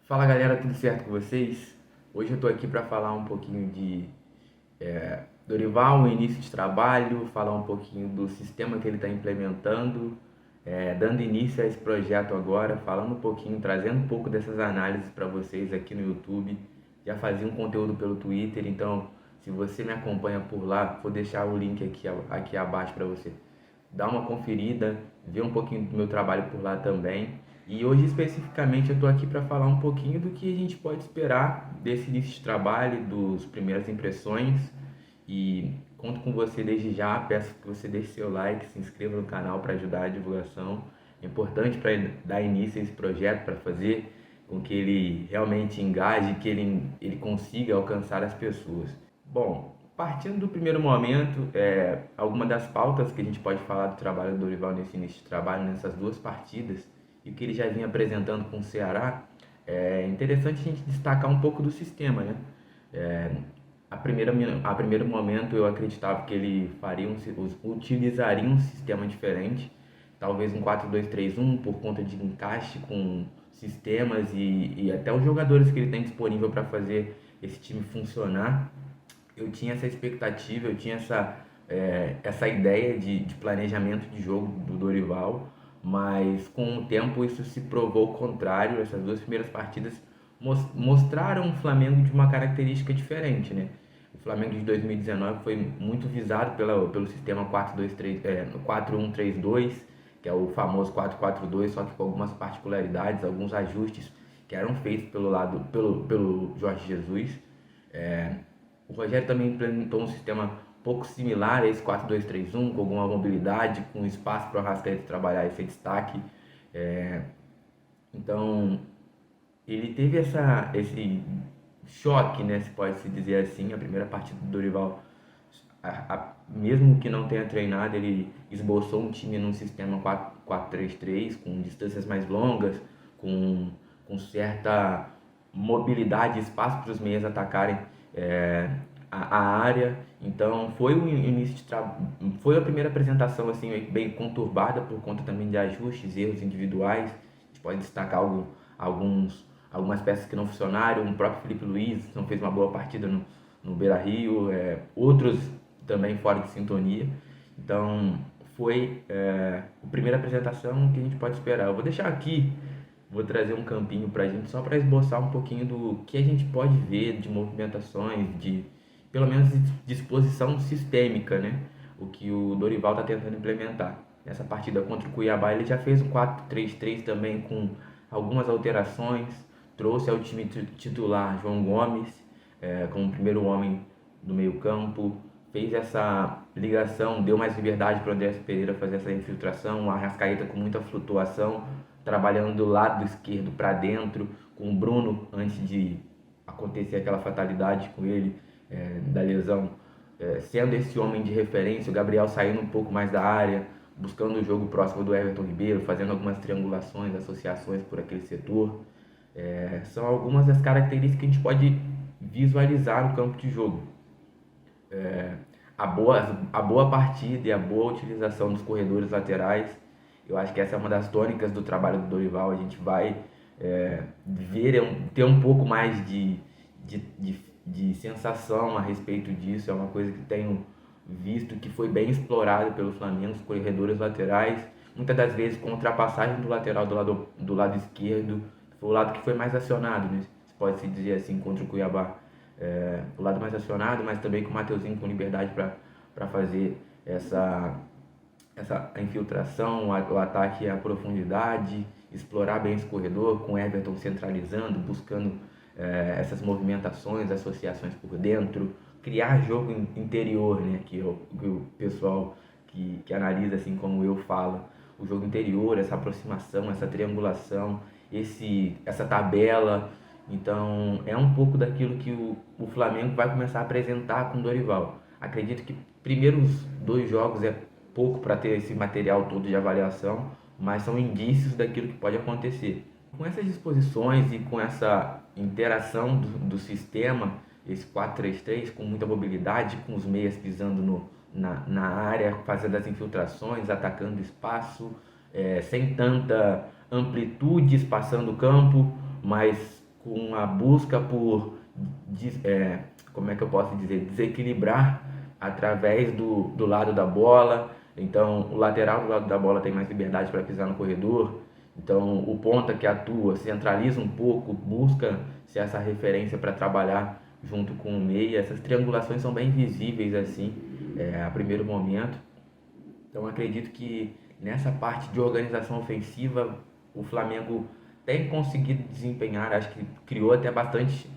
Fala galera, tudo certo com vocês? Hoje eu tô aqui para falar um pouquinho de Dorival, o início de trabalho, falar um pouquinho do sistema que ele está implementando, dando início a esse projeto agora, falando um pouquinho, trazendo um pouco dessas análises para vocês aqui no YouTube. Já fazia um conteúdo pelo Twitter, então se você me acompanha por lá, vou deixar o link aqui abaixo para você dar uma conferida, ver um pouquinho do meu trabalho por lá também. E hoje especificamente eu estou aqui para falar um pouquinho do que a gente pode esperar desse início de trabalho, dos primeiras impressões. E conto com você desde já, peço que você deixe seu like, se inscreva no canal para ajudar a divulgação. É importante para dar início a esse projeto, para fazer com que ele realmente engaje, que ele consiga alcançar as pessoas. Bom, partindo do primeiro momento, alguma das pautas que a gente pode falar do trabalho do Dorival nesse início de trabalho, nessas duas partidas, e o que ele já vinha apresentando com o Ceará, é interessante a gente destacar um pouco do sistema, né? É, a primeiro momento eu acreditava que ele utilizaria um sistema diferente, talvez um 4-2-3-1 por conta de encaixe com sistemas e até os jogadores que ele tem disponível para fazer esse time funcionar. Eu tinha essa expectativa, eu tinha essa ideia de planejamento de jogo do Dorival, mas com o tempo isso se provou o contrário. Essas duas primeiras partidas mostraram o Flamengo de uma característica diferente, né? O Flamengo de 2019 foi muito visado pelo sistema 4-2-3, 4-1-3-2, que é o famoso 4-4-2, só que com algumas particularidades, alguns ajustes que eram feitos pelo Jorge Jesus. É, o Rogério também implementou um sistema um pouco similar a esse 4-2-3-1, com alguma mobilidade, com espaço para o Arrascaeta trabalhar esse destaque. É, então, ele teve esse choque, né, se pode se dizer assim. A primeira partida do Dorival, mesmo que não tenha treinado, ele esboçou um time num sistema 4-4-3-3, com distâncias mais longas, com certa mobilidade, espaço para os meias atacarem a área. Então foi o início foi a primeira apresentação assim bem conturbada por conta também de ajustes, erros individuais. A gente pode destacar algumas peças que não funcionaram. O próprio Felipe Luiz não fez uma boa partida no Beira-Rio, outros também fora de sintonia. Então foi a primeira apresentação que a gente pode esperar. Eu vou deixar aqui, vou trazer um campinho para a gente só para esboçar um pouquinho do que a gente pode ver de movimentações, de pelo menos de disposição sistêmica, né? O que o Dorival está tentando implementar. Nessa partida contra o Cuiabá ele já fez um 4-3-3 também com algumas alterações, trouxe ao time titular João Gomes como primeiro homem do meio campo, fez essa ligação, deu mais liberdade para o Andrés Pereira fazer essa infiltração, o Arrascaeta com muita flutuação, trabalhando do lado esquerdo para dentro, com o Bruno antes de acontecer aquela fatalidade com ele, da lesão, sendo esse homem de referência, o Gabriel saindo um pouco mais da área, buscando o jogo próximo do Everton Ribeiro, fazendo algumas triangulações, associações por aquele setor. São algumas das características que a gente pode visualizar no campo de jogo. A boa partida e a boa utilização dos corredores laterais, eu acho que essa é uma das tônicas do trabalho do Dorival. A gente vai ter um pouco mais de sensação a respeito disso. É uma coisa que tenho visto que foi bem explorado pelo Flamengo, os corredores laterais, muitas das vezes com ultrapassagem do lateral do lado esquerdo, foi o lado que foi mais acionado, né? Pode-se dizer assim, contra o Cuiabá. O lado mais acionado, mas também com o Mateuzinho com liberdade para fazer essa infiltração, o ataque à profundidade, explorar bem esse corredor, com o Everton centralizando, buscando essas movimentações, associações por dentro, criar jogo interior, né, que o pessoal que analisa assim como eu falo, o jogo interior, essa aproximação, essa triangulação, essa tabela. Então é um pouco daquilo que o Flamengo vai começar a apresentar com o Dorival. Acredito que primeiros 2 jogos é pouco para ter esse material todo de avaliação, mas são indícios daquilo que pode acontecer. Com essas disposições e com essa interação do sistema, esse 4-3-3 com muita mobilidade, com os meias pisando na área, fazendo as infiltrações, atacando espaço, sem tanta amplitude, espaçando o campo, mas com a busca por, como é que eu posso dizer, desequilibrar através do lado da bola. Então, o lateral do lado da bola tem mais liberdade para pisar no corredor. Então, o ponta que atua centraliza um pouco, busca ser essa referência para trabalhar junto com o meia. Essas triangulações são bem visíveis assim, a primeiro momento. Então, acredito que nessa parte de organização ofensiva, o Flamengo tem conseguido desempenhar, acho que criou até bastante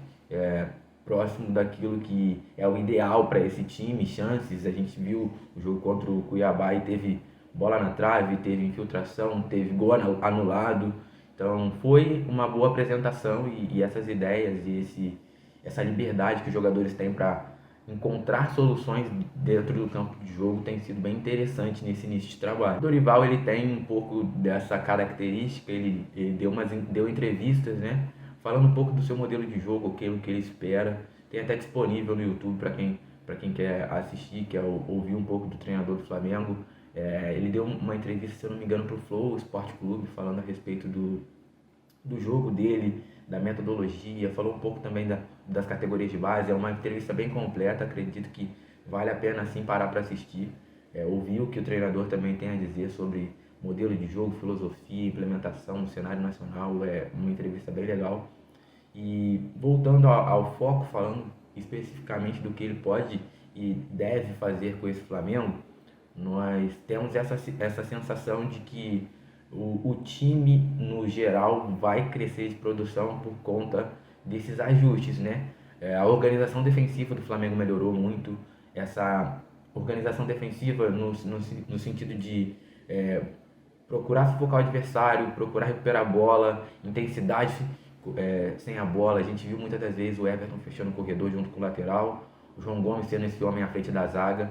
próximo daquilo que é o ideal para esse time, chances. A gente viu o jogo contra o Cuiabá e teve bola na trave, teve infiltração, teve gol anulado. Então foi uma boa apresentação e essas ideias e essa liberdade que os jogadores têm para encontrar soluções dentro do campo de jogo tem sido bem interessante nesse início de trabalho. O Dorival ele tem um pouco dessa característica, ele deu entrevistas, né, falando um pouco do seu modelo de jogo, aquilo que ele espera. Tem até disponível no YouTube para quem quer assistir, quer ouvir um pouco do treinador do Flamengo. Ele deu uma entrevista, se eu não me engano, para o Flow Esporte Clube, falando a respeito do jogo dele, da metodologia, falou um pouco também das categorias de base. É uma entrevista bem completa, acredito que vale a pena assim parar para assistir, ouvir o que o treinador também tem a dizer sobre modelo de jogo, filosofia, implementação no cenário nacional. É uma entrevista bem legal. E voltando ao foco, falando especificamente do que ele pode e deve fazer com esse Flamengo, nós temos essa sensação de que o time, no geral, vai crescer de produção por conta desses ajustes, né? A organização defensiva do Flamengo melhorou muito. Essa organização defensiva no sentido de procurar sufocar o adversário, procurar recuperar a bola, intensidade sem a bola. A gente viu muitas das vezes o Everton fechando o corredor junto com o lateral, o João Gomes sendo esse homem à frente da zaga.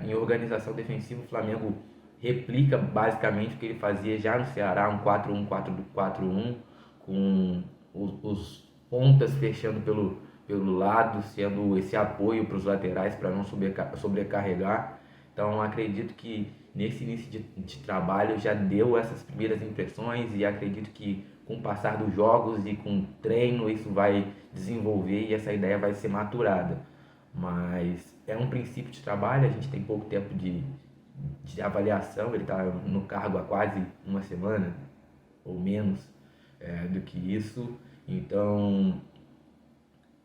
Em organização defensiva, o Flamengo replica basicamente o que ele fazia já no Ceará, um 4-1-4-1, com os pontas fechando pelo lado, sendo esse apoio para os laterais para não sobrecarregar. Então acredito que nesse início de trabalho já deu essas primeiras impressões e acredito que com o passar dos jogos e com o treino isso vai desenvolver e essa ideia vai ser maturada. Mas é um princípio de trabalho, a gente tem pouco tempo de avaliação, ele está no cargo há quase uma semana ou menos do que isso. Então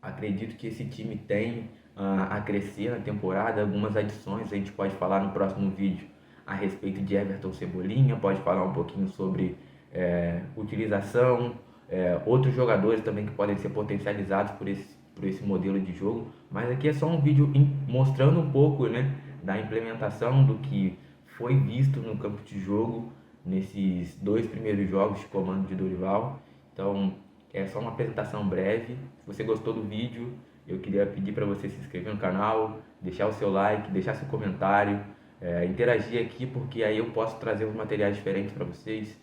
acredito que esse time tem a crescer na temporada. Algumas adições a gente pode falar no próximo vídeo a respeito de Everton Cebolinha, pode falar um pouquinho sobre utilização, outros jogadores também que podem ser potencializados por esse modelo de jogo. Mas aqui é só um vídeo mostrando um pouco, né, da implementação do que foi visto no campo de jogo nesses 2 primeiros jogos de comando de Dorival. Então é só uma apresentação breve. Se você gostou do vídeo, eu queria pedir para você se inscrever no canal, deixar o seu like, deixar seu comentário, interagir aqui, porque aí eu posso trazer uns materiais diferentes para vocês.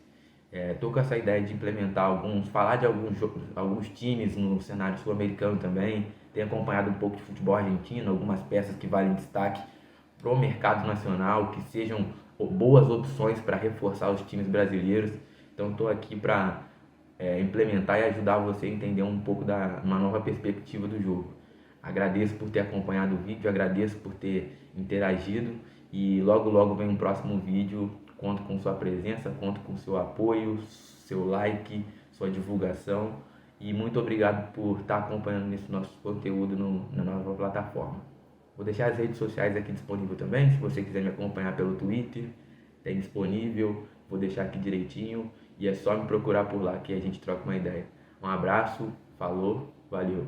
Tô com essa ideia de implementar falar de alguns times no cenário sul-americano também. Tenho acompanhado um pouco de futebol argentino, algumas peças que valem destaque para o mercado nacional, que sejam boas opções para reforçar os times brasileiros. Então estou aqui para implementar e ajudar você a entender um pouco uma nova perspectiva do jogo. Agradeço por ter acompanhado o vídeo, agradeço por ter interagido e logo vem um próximo vídeo. Conto com sua presença, conto com seu apoio, seu like, sua divulgação e muito obrigado por estar acompanhando esse nosso conteúdo na nova plataforma. Vou deixar as redes sociais aqui disponível também, se você quiser me acompanhar pelo Twitter, tem disponível, vou deixar aqui direitinho e é só me procurar por lá que a gente troca uma ideia. Um abraço, falou, valeu!